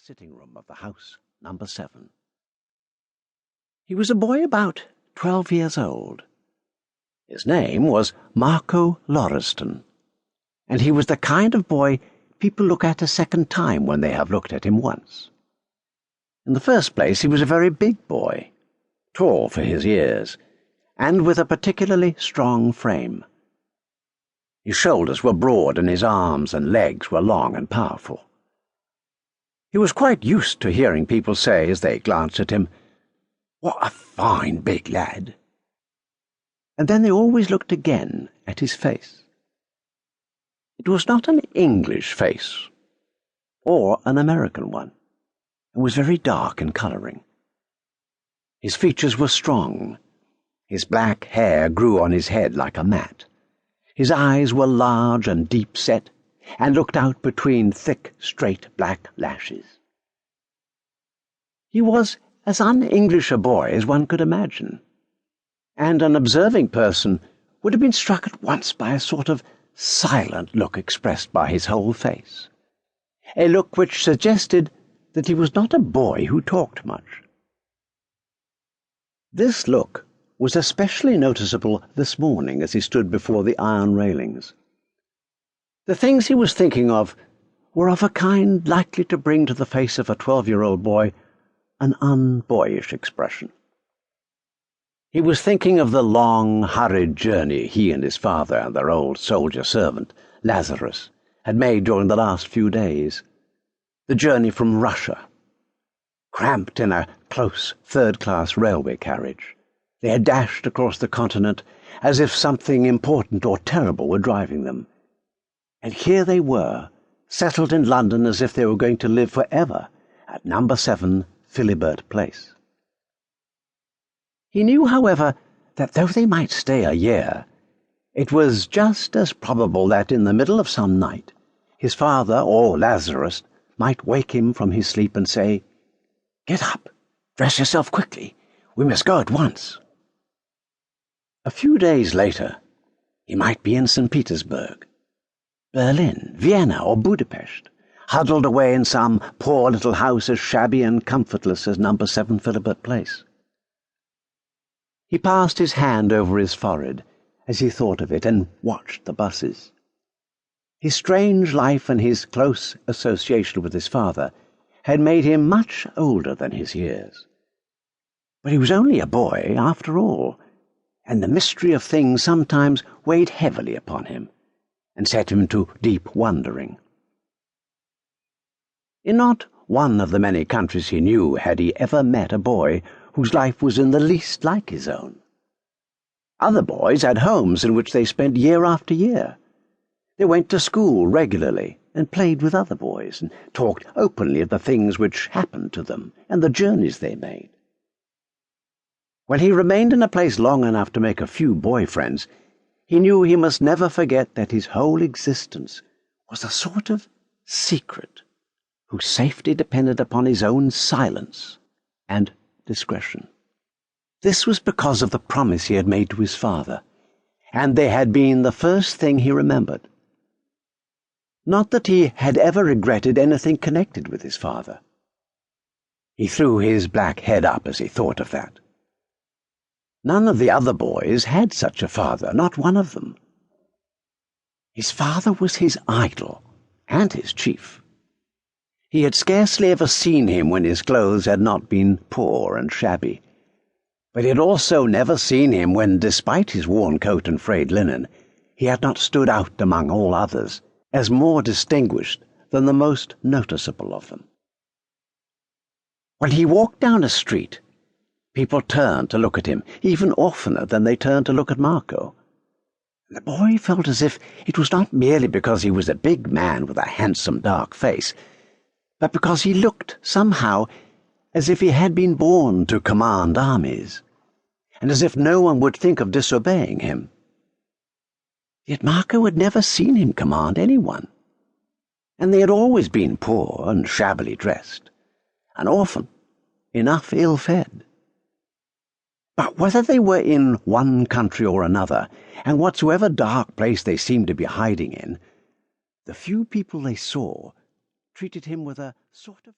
sitting-room of the house, number 7. He was a boy about 12 years old. His name was Marco Lauriston, and he was the kind of boy people look at a second time when they have looked at him once. In the first place, he was a very big boy, tall for his years, and with a particularly strong frame. His shoulders were broad and his arms and legs were long and powerful. He was quite used to hearing people say as they glanced at him, "What a fine big lad!" And then they always looked again at his face. It was not an English face, or an American one, and was very dark in colouring. His features were strong. His black hair grew on his head like a mat. His eyes were large and deep-set, and looked out between thick, straight black lashes. He was as un-English a boy as one could imagine, and an observing person would have been struck at once by a sort of silent look expressed by his whole face, a look which suggested that he was not a boy who talked much. This look was especially noticeable this morning as he stood before the iron railings. The things he was thinking of were of a kind likely to bring to the face of a 12-year-old boy an unboyish expression. He was thinking of the long, hurried journey he and his father and their old soldier servant, Lazarus, had made during the last few days. The journey from Russia. Cramped in a close third-class railway carriage, they had dashed across the continent as if something important or terrible were driving them. And here they were, settled in London as if they were going to live forever at number 7 Philibert Place. He knew, however, that though they might stay a year, it was just as probable that in the middle of some night his father or Lazarus might wake him from his sleep and say, "Get up, dress yourself quickly, we must go at once." A few days later, he might be in St. Petersburg, Berlin, Vienna, or Budapest, huddled away in some poor little house as shabby and comfortless as number 7 Philibert Place. He passed his hand over his forehead as he thought of it and watched the buses. His strange life and his close association with his father had made him much older than his years. But he was only a boy, after all, and the mystery of things sometimes weighed heavily upon him and set him to deep wondering. In not one of the many countries he knew had he ever met a boy whose life was in the least like his own. Other boys had homes in which they spent year after year. They went to school regularly and played with other boys and talked openly of the things which happened to them and the journeys they made. When he remained in a place long enough to make a few boy friends, he knew he must never forget that his whole existence was a sort of secret whose safety depended upon his own silence and discretion. This was because of the promise he had made to his father, and they had been the first thing he remembered. Not that he had ever regretted anything connected with his father. He threw his black head up as he thought of that. None of the other boys had such a father, not one of them. His father was his idol and his chief. He had scarcely ever seen him when his clothes had not been poor and shabby, but he had also never seen him when, despite his worn coat and frayed linen, he had not stood out among all others as more distinguished than the most noticeable of them. When he walked down a street, people turned to look at him, even oftener than they turned to look at Marco. The boy felt as if it was not merely because he was a big man with a handsome dark face, but because he looked somehow as if he had been born to command armies, and as if no one would think of disobeying him. Yet Marco had never seen him command anyone, and they had always been poor and shabbily dressed, and often enough ill-fed. But whether they were in one country or another, and whatsoever dark place they seemed to be hiding in, the few people they saw treated him with a sort of